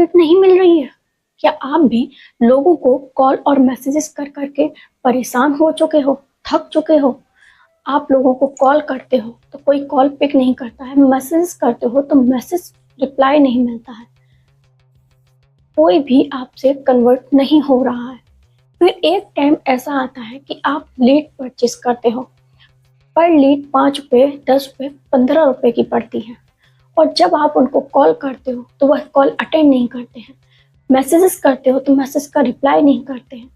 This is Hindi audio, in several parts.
लीड नहीं मिल रही है? क्या आप भी लोगों को कॉल और मैसेजेस कर करके परेशान हो चुके हो, थक चुके हो? आप लोगों को कॉल करते हो तो कोई कॉल पिक नहीं करता है, मैसेज करते हो तो मैसेज रिप्लाई नहीं मिलता है, कोई भी आपसे कन्वर्ट नहीं हो रहा है। फिर एक टाइम ऐसा आता है कि आप लीड परचेस करते हो, पर लीड 5 रुपये, 10 रुपये, 15 रुपये की पड़ती है, और जब आप उनको कॉल करते हो तो वह कॉल अटेंड नहीं करते हैं, मैसेजेस करते हो तो मैसेज का रिप्लाई नहीं करते हैं,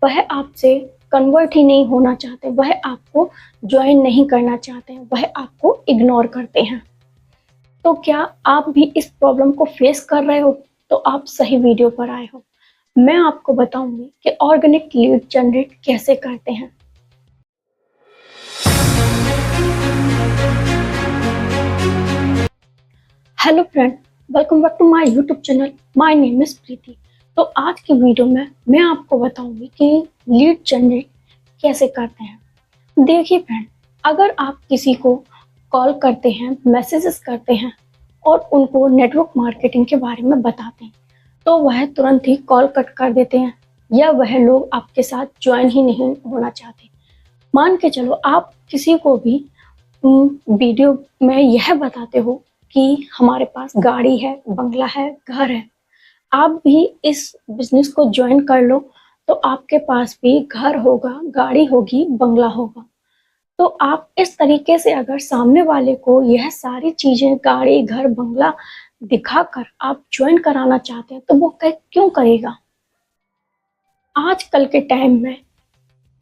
वह आपसे कन्वर्ट ही नहीं होना चाहते, वह आपको ज्वाइन नहीं करना चाहते हैं, वह आपको इग्नोर करते हैं। तो क्या आप भी इस प्रॉब्लम को फेस कर रहे हो? तो आप सही वीडियो पर आए हो। मैं आपको बताऊंगी कि ऑर्गेनिक लीड जनरेट कैसे करते हैं। Hello friend, welcome back to my YouTube channel. My name is Preeti. तो आज की वीडियो में मैं आपको बताऊंगी कि लीड जनरेट कैसे करते हैं। देखिए फ्रेंड, अगर आप किसी को कॉल करते हैं, मैसेजेस करते हैं और उनको नेटवर्क मार्केटिंग के बारे में बताते हैं, तो वह तुरंत ही कॉल कट कर देते हैं, या वह लोग आपके साथ ज्वाइन ही नहीं होना चाहते। मान के चलो आप किसी को भी वीडियो में यह बताते हो कि हमारे पास गाड़ी है, बंगला है, घर है, आप भी इस बिजनेस को ज्वाइन कर लो तो आपके पास भी घर होगा, गाड़ी होगी, बंगला होगा। तो आप इस तरीके से अगर सामने वाले को यह सारी चीजें, गाड़ी, घर, बंगला दिखाकर आप ज्वाइन कराना चाहते हैं, तो वो क्यों करेगा? आजकल के टाइम में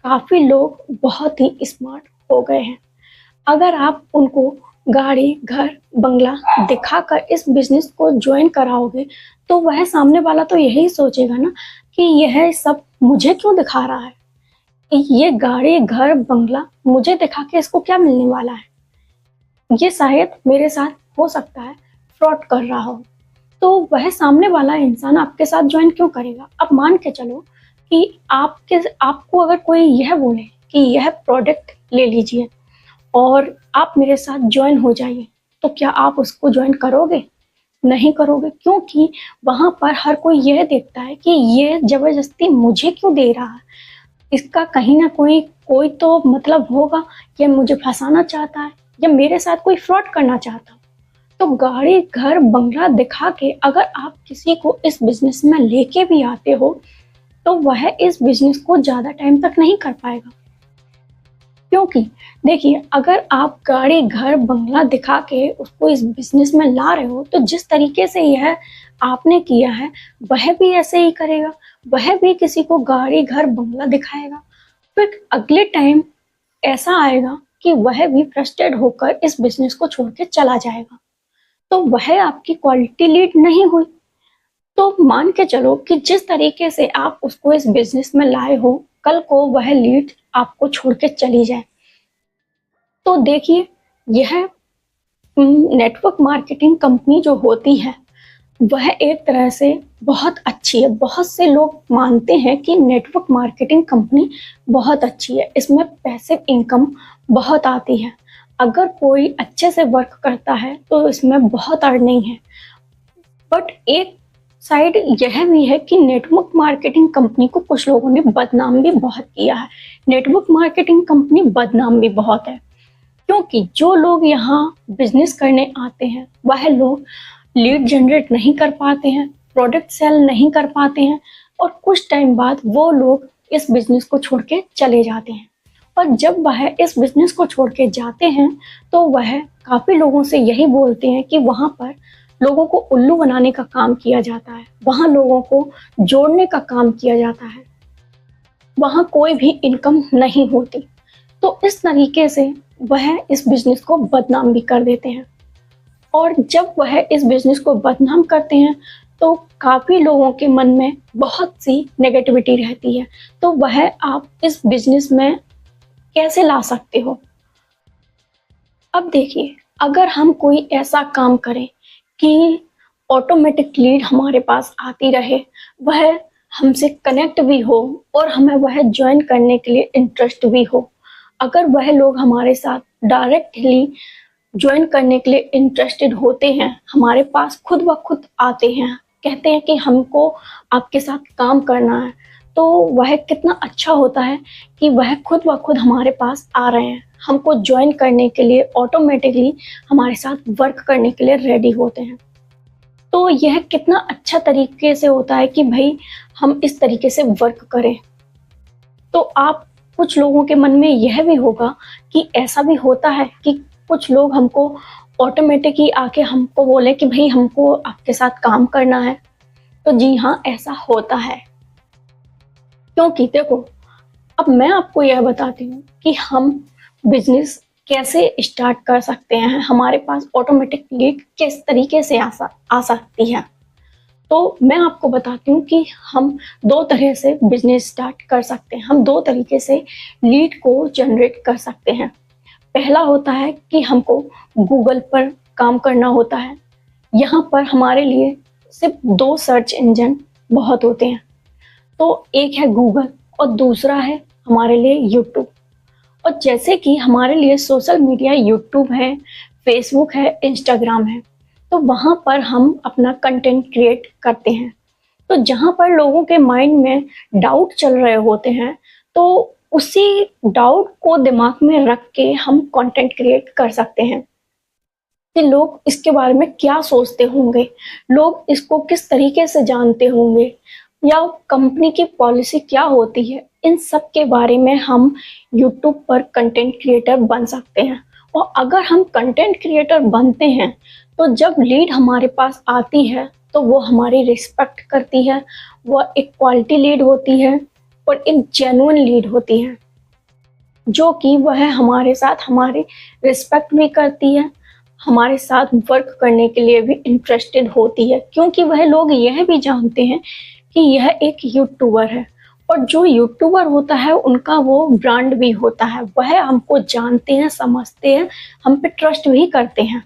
काफी लोग बहुत ही स्मार्ट हो गए हैं। अगर आप उनको गाड़ी, घर, बंगला दिखाकर इस बिजनेस को ज्वाइन कराओगे तो वह सामने वाला तो यही सोचेगा ना कि यह सब मुझे क्यों दिखा रहा है, ये गाड़ी, घर, बंगला मुझे दिखा के इसको क्या मिलने वाला है, ये शायद मेरे साथ हो सकता है फ्रॉड कर रहा हो। तो वह सामने वाला इंसान आपके साथ ज्वाइन क्यों करेगा? अब मान के चलो कि आपको अगर कोई यह बोले कि यह प्रोडक्ट ले लीजिए और आप मेरे साथ ज्वाइन हो जाइए, तो क्या आप उसको ज्वाइन करोगे? नहीं करोगे, क्योंकि वहां पर हर कोई यह देखता है कि ये जबरदस्ती मुझे क्यों दे रहा है, इसका कहीं ना कोई तो मतलब होगा, ये मुझे फंसाना चाहता है या मेरे साथ कोई फ्रॉड करना चाहता है। तो गाड़ी, घर, बंगला दिखा के अगर आप किसी को इस बिजनेस में लेके भी आते हो तो वह इस बिजनेस को ज्यादा टाइम तक नहीं कर पाएगा। क्योंकि देखिए, अगर आप गाड़ी, घर, बंगला दिखा के उसको इस बिजनेस में ला रहे हो तो जिस तरीके से यह आपने किया है वह भी ऐसे ही करेगा, वह भी किसी को गाड़ी, घर, बंगला दिखाएगा। फिर अगले टाइम ऐसा आएगा कि वह भी फ्रस्ट्रेट होकर इस बिजनेस को छोड़ के चला जाएगा, तो वह आपकी क्वालिटी लीड नहीं हुई। तो मान के चलो कि जिस तरीके से आप उसको इस बिजनेस में लाए हो, कल को वह लीड आपको छोड़ के चली जाए, तो देखिए, यह नेटवर्क मार्केटिंग कंपनी जो होती है वह एक तरह से बहुत अच्छी है। बहुत से लोग मानते हैं कि नेटवर्क मार्केटिंग कंपनी बहुत अच्छी है, इसमें पैसिव इनकम बहुत आती है, अगर कोई अच्छे से वर्क करता है तो इसमें बहुत अर्निंग है। बट एक साइड यह भी है कि नेटवर्क मार्केटिंग कंपनी को कुछ लोगों ने बदनाम भी बहुत किया है। नेटवर्क मार्केटिंग कंपनी बदनाम भी बहुत है, क्योंकि जो लोग यहाँ बिजनेस करने आते हैं वह लोग लीड जनरेट नहीं कर पाते हैं, प्रोडक्ट सेल नहीं कर पाते हैं, और कुछ टाइम बाद वो लोग इस बिजनेस को छोड़ के चले जाते हैं। और जब वह इस बिजनेस को छोड़ के जाते हैं तो वह काफ़ी लोगों से यही बोलते हैं कि वहाँ पर लोगों को उल्लू बनाने का काम किया जाता है, वहाँ लोगों को जोड़ने का काम किया जाता है, वहाँ कोई भी इनकम नहीं होती। तो इस तरीके से वह इस बिजनेस को बदनाम भी कर देते हैं, और जब वह इस बिजनेस को बदनाम करते हैं तो काफ़ी लोगों के मन में बहुत सी नेगेटिविटी रहती है। तो वह आप इस बिजनेस में कैसे ला सकते हो? अब देखिए, अगर हम कोई ऐसा काम करें कि ऑटोमेटिक लीड हमारे पास आती रहे, वह हमसे कनेक्ट भी हो और हमें वह ज्वाइन करने के लिए इंटरेस्ट भी हो, अगर वह लोग हमारे साथ डायरेक्टली ज्वाइन करने के लिए इंटरेस्टेड होते हैं, हमारे पास खुद ब खुद आते हैं, कहते हैं कि हमको आपके साथ काम करना है, तो वह कितना अच्छा होता है कि वह खुद ब खुद हमारे पास आ रहे हैं, हमको जॉइन करने के लिए ऑटोमेटिकली हमारे साथ वर्क करने के लिए रेडी होते हैं। तो यह कितना अच्छा तरीके से होता है कि भाई हम इस तरीके से वर्क करें। तो आप कुछ लोगों के मन में यह भी होगा कि ऐसा भी होता है कि कुछ लोग हमको ऑटोमेटिक ही आके हमको बोले कि भाई हमको आपके साथ काम करना है। तो जी हाँ, ऐसा होता है। क्योंकि देखो, अब मैं आपको यह बताती हूँ कि हम बिजनेस कैसे स्टार्ट कर सकते हैं, हमारे पास ऑटोमेटिक लीड किस तरीके से आ सकती है। तो मैं आपको बताती हूँ कि हम दो तरह से बिजनेस स्टार्ट कर सकते हैं, हम दो तरीके से लीड को जनरेट कर सकते हैं। पहला होता है कि हमको गूगल पर काम करना होता है। यहाँ पर हमारे लिए सिर्फ दो सर्च इंजन बहुत होते हैं। तो एक है गूगल और दूसरा है हमारे लिए यूट्यूब। और जैसे कि हमारे लिए सोशल मीडिया यूट्यूब है, फेसबुक है, इंस्टाग्राम है, तो वहाँ पर हम अपना कंटेंट क्रिएट करते हैं। तो जहाँ पर लोगों के माइंड में डाउट चल रहे होते हैं, तो उसी डाउट को दिमाग में रख के हम कंटेंट क्रिएट कर सकते हैं कि लोग इसके बारे में क्या सोचते होंगे, लोग इसको किस तरीके से जानते होंगे, या कंपनी की पॉलिसी क्या होती है। इन सब के बारे में हम यूट्यूब पर कंटेंट क्रिएटर बन सकते हैं। और अगर हम कंटेंट क्रिएटर बनते हैं तो जब लीड हमारे पास आती है तो वो हमारी रिस्पेक्ट करती है, वह एक क्वालिटी लीड होती है और एक जेन्युइन लीड होती है, जो कि वह हमारे साथ हमारी रिस्पेक्ट भी करती है, हमारे साथ वर्क करने के लिए भी इंटरेस्टेड होती है, क्योंकि वह लोग यह भी जानते हैं कि यह एक यूट्यूबर है। और जो यूट्यूबर होता है उनका वो ब्रांड भी होता है, वह हमको जानते हैं, समझते हैं, हम पे ट्रस्ट भी करते हैं।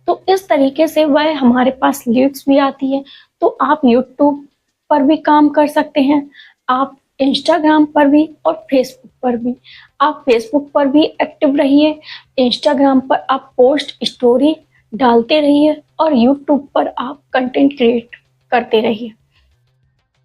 तो इस तरीके से वह हमारे पास लीड्स भी आती है। तो आप यूट्यूब पर भी काम कर सकते हैं, आप इंस्टाग्राम पर भी और फेसबुक पर भी। आप फेसबुक पर भी एक्टिव रहिए, इंस्टाग्राम पर आप पोस्ट स्टोरी डालते रहिए और यूट्यूब पर आप कंटेंट क्रिएट करते रहिए।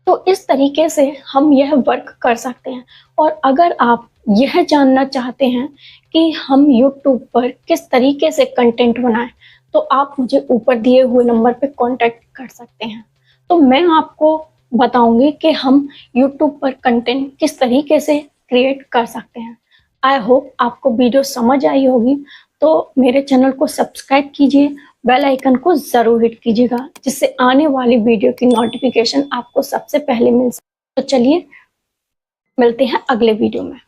तो इस तरीके से हम यह वर्क कर सकते हैं। और अगर आप यह जानना चाहते हैं कि हम यूट्यूब पर किस तरीके से कंटेंट बनाएं, तो आप मुझे ऊपर दिए हुए नंबर पे कांटेक्ट कर सकते हैं। तो मैं आपको बताऊंगी कि हम यूट्यूब पर कंटेंट किस तरीके से क्रिएट कर सकते हैं। आई होप आपको वीडियो समझ आई होगी। तो मेरे चैनल को सब्सक्राइब कीजिए, बेल आइकन को ज़रूर हिट कीजिएगा, जिससे आने वाली वीडियो की नोटिफिकेशन आपको सबसे पहले मिल सके। तो चलिए मिलते हैं अगले वीडियो में।